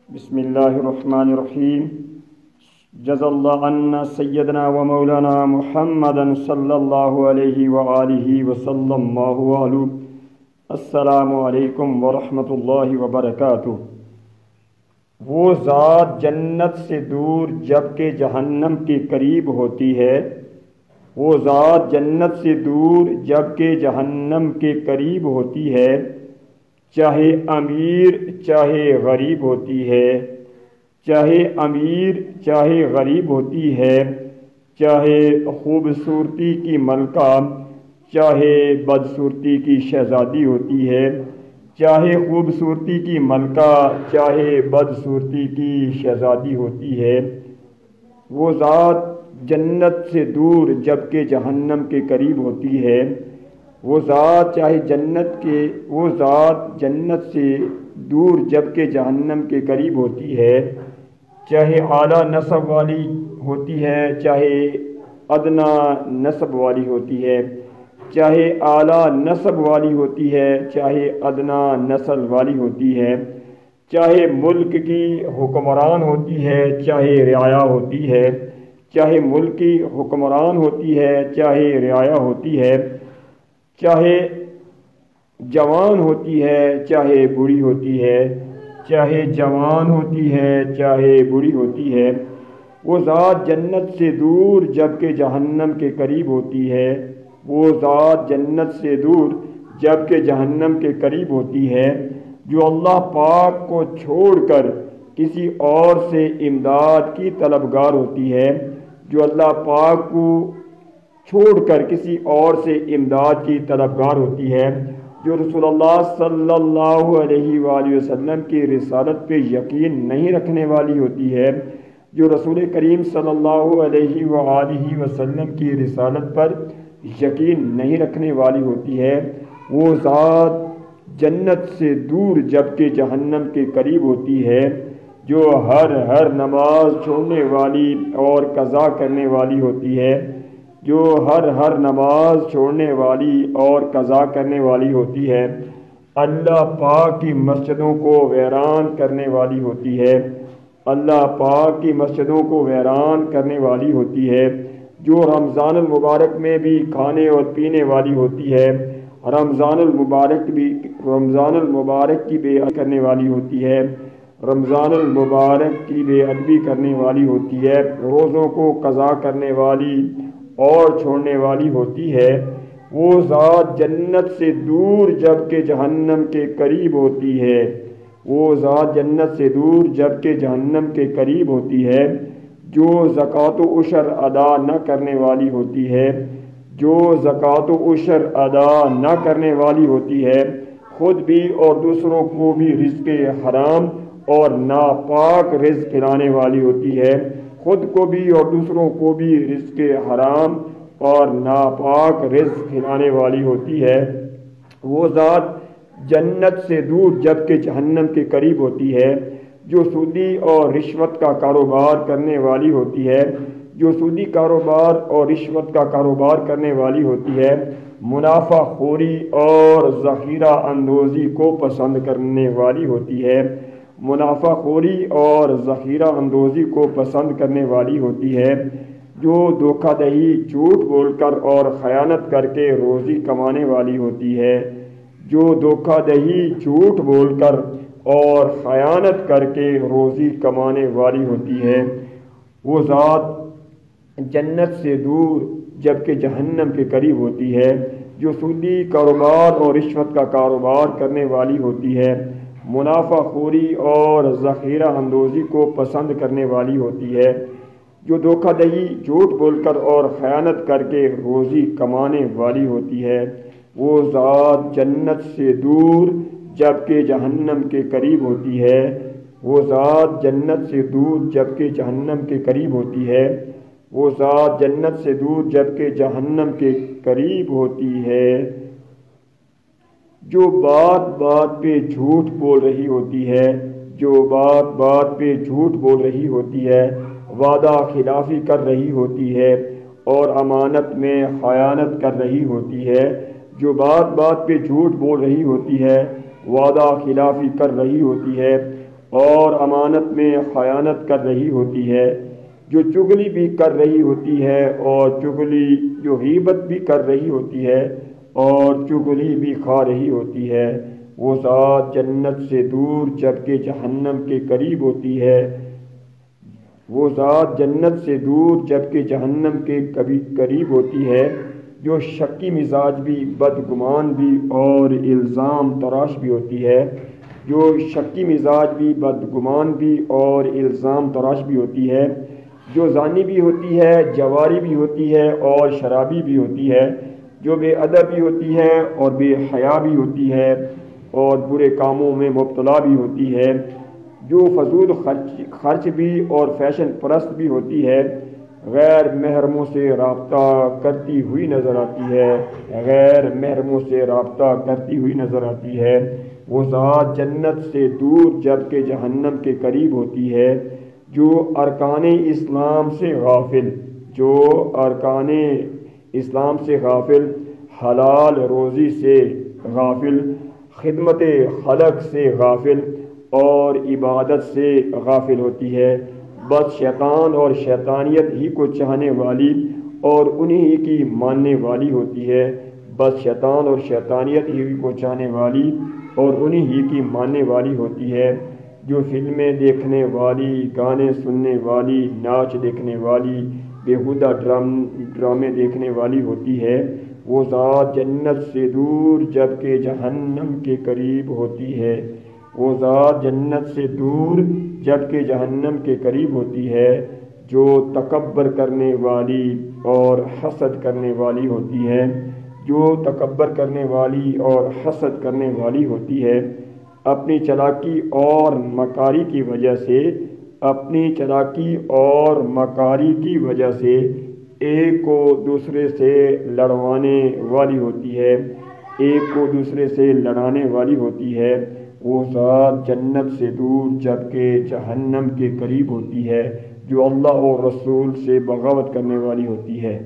بسم اللہ الرحمن الرحیم۔ جزا اللہ عنا سیدنا و مولانا محمد صلی اللہ علیہ وآلہ وسلم وآلہ۔ السلام علیکم ورحمۃ اللہ وبرکاتہ۔ وہ ذات جنت سے دور جبکہ جہنم کے قریب ہوتی ہے، وہ ذات جنت سے دور جبکہ جہنم کے قریب ہوتی ہے، چاہے امیر چاہے غریب ہوتی ہے، چاہے امیر چاہے غریب ہوتی ہے، چاہے خوبصورتی کی ملکہ چاہے بدصورتی کی شہزادی ہوتی ہے، چاہے خوبصورتی کی ملکہ چاہے بدصورتی کی شہزادی ہوتی ہے۔ وہ ذات جنت سے دور جبکہ جہنم کے قریب ہوتی ہے، وہ ذات جنت سے دور جبکہ جہنم کے قریب ہوتی ہے، چاہے اعلیٰ نسب والی ہوتی ہے چاہے ادنا نسب والی ہوتی ہے، چاہے اعلیٰ نسب والی ہوتی ہے چاہے ادنا نسل والی ہوتی ہے، چاہے ملک کی حکمران ہوتی ہے چاہے رعایا ہوتی ہے، چاہے ملک کی حکمران ہوتی ہے چاہے رعایا ہوتی ہے، چاہے جوان ہوتی ہے چاہے بوڑھی ہوتی ہے، چاہے جوان ہوتی ہے چاہے بوڑھی ہوتی ہے۔ وہ ذات جنت سے دور جبکہ جہنم کے قریب ہوتی ہے، وہ ذات جنت سے دور جبکہ جہنم کے قریب ہوتی ہے، جو اللہ پاک کو چھوڑ کر کسی اور سے امداد کی طلبگار ہوتی ہے، جو اللہ پاک کو چھوڑ کر کسی اور سے امداد کی طلبگار ہوتی ہے، جو رسول اللہ صلی اللہ علیہ وآلہ وسلم کی رسالت پہ یقین نہیں رکھنے والی ہوتی ہے، جو رسول کریم صلی اللہ علیہ وآلہ وسلم کی رسالت پر یقین نہیں رکھنے والی ہوتی ہے۔ وہ ذات جنت سے دور جبکہ جہنم کے قریب ہوتی ہے، جو ہر نماز چھوڑنے والی اور قضا کرنے والی ہوتی ہے، جو ہر نماز چھوڑنے والی اور قضا کرنے والی ہوتی ہے، اللہ پاک کی مسجدوں کو ویران کرنے والی ہوتی ہے، اللہ پاک کی مسجدوں کو ویران کرنے والی ہوتی ہے، جو رمضان المبارک میں بھی کھانے اور پینے والی ہوتی ہے، رمضان المبارک کی بے ادبی کرنے والی ہوتی ہے، رمضان المبارک کی بے ادبی کرنے والی ہوتی ہے، روزوں کو قضا کرنے والی اور چھوڑنے والی ہوتی ہے۔ وہ ذات جنت سے دور جبکہ جہنم کے قریب ہوتی ہے، وہ ذات جنت سے دور جبکہ جہنم کے قریب ہوتی ہے، جو زکوٰۃ و عشر ادا نہ کرنے والی ہوتی ہے، جو زکوٰۃ و عشر ادا نہ کرنے والی ہوتی ہے، خود بھی اور دوسروں کو بھی رزق حرام اور ناپاک رزق کھلانے والی ہوتی ہے، خود کو بھی اور دوسروں کو بھی رزق حرام اور ناپاک رزق کھلانے والی ہوتی ہے۔ وہ ذات جنت سے دور جبکہ جہنم کے قریب ہوتی ہے، جو سودی اور رشوت کا کاروبار کرنے والی ہوتی ہے، جو سودی کاروبار اور رشوت کا کاروبار کرنے والی ہوتی ہے، منافع خوری اور ذخیرہ اندوزی کو پسند کرنے والی ہوتی ہے، منافع خوری اور ذخیرہ اندوزی کو پسند کرنے والی ہوتی ہے، جو دھوکہ دہی جھوٹ بول کر اور خیانت کر کے روزی کمانے والی ہوتی ہے، جو دھوکہ دہی جھوٹ بول کر اور خیانت کر کے روزی کمانے والی ہوتی ہے۔ وہ ذات جنت سے دور جبکہ جہنم کے قریب ہوتی ہے، جو سودی کاروبار اور رشوت کا کاروبار کرنے والی ہوتی ہے، منافع خوری اور ذخیرہ اندوزی کو پسند کرنے والی ہوتی ہے، جو دھوکہ دہی جھوٹ بول کر اور خیانت کر کے روزی کمانے والی ہوتی ہے۔ وہ ذات جنت سے دور جبکہ جہنم کے قریب ہوتی ہے، وہ ذات جنت سے دور جبکہ جہنم کے قریب ہوتی ہے، وہ ذات جنت سے دور جبکہ جہنم کے قریب ہوتی ہے، جو بات بات پہ جھوٹ بول رہی ہوتی ہے، جو بات بات پہ جھوٹ بول رہی ہوتی ہے، وعدہ خلافی کر رہی ہوتی ہے اور امانت میں خیانت کر رہی ہوتی ہے، جو بات بات پہ جھوٹ بول رہی ہوتی ہے، وعدہ خلافی کر رہی ہوتی ہے اور امانت میں خیانت کر رہی ہوتی ہے، جو چغلی بھی کر رہی ہوتی ہے اور چغلی جو غیبت بھی کر رہی ہوتی ہے اور چغلی بھی کھا رہی ہوتی ہے، وہ ذات جنت سے دور جبکہ جہنم کے قریب ہوتی ہے، وہ ذات جنت سے دور جبکہ جہنم کے قریب ہوتی ہے، جو شکی مزاج بھی، بدگمان بھی اور الزام تراش بھی ہوتی ہے، جو شکی مزاج بھی، بدگمان بھی اور الزام تراش بھی ہوتی ہے، جو زانی بھی ہوتی ہے، جواری بھی ہوتی ہے اور شرابی بھی ہوتی ہے، جو بے ادب بھی ہوتی ہے اور بے حیا بھی ہوتی ہے اور برے کاموں میں مبتلا بھی ہوتی ہے، جو فضول خرچ بھی اور فیشن پرست بھی ہوتی ہے، غیر محرموں سے رابطہ کرتی ہوئی نظر آتی ہے، غیر محرموں سے رابطہ کرتی ہوئی نظر آتی ہے، وہ ذات جنت سے دور جبکہ جہنم کے قریب ہوتی ہے، جو ارکان اسلام سے غافل، جو ارکان اسلام سے غافل، حلال روزی سے غافل، خدمت خلق سے غافل اور عبادت سے غافل ہوتی ہے، بس شیطان اور شیطانیت ہی کو چاہنے والی اور انہی کی ماننے والی ہوتی ہے، بس شیطان اور شیطانیت ہی کو چاہنے والی اور انہی کی ماننے والی ہوتی ہے، جو فلمیں دیکھنے والی، گانے سننے والی، ناچ دیکھنے والی، بیہودہ ڈرامے دیکھنے والی ہوتی ہے، وہ ذات جنت سے دور جبکہ جہنم کے قریب ہوتی ہے، وہ ذات جنت سے دور جبکہ جہنم کے قریب ہوتی ہے، جو تکبر کرنے والی اور حسد کرنے والی ہوتی ہے، جو تکبر کرنے والی اور حسد کرنے والی ہوتی ہے، اپنی چالاکی اور مکاری کی وجہ سے، اپنی چالاکی اور مکاری کی وجہ سے ایک کو دوسرے سے لڑوانے والی ہوتی ہے، ایک کو دوسرے سے لڑانے والی ہوتی ہے، وہ ذات جنت سے دور جبکہ جہنم کے قریب ہوتی ہے، جو اللہ اور رسول سے بغاوت کرنے والی ہوتی ہے۔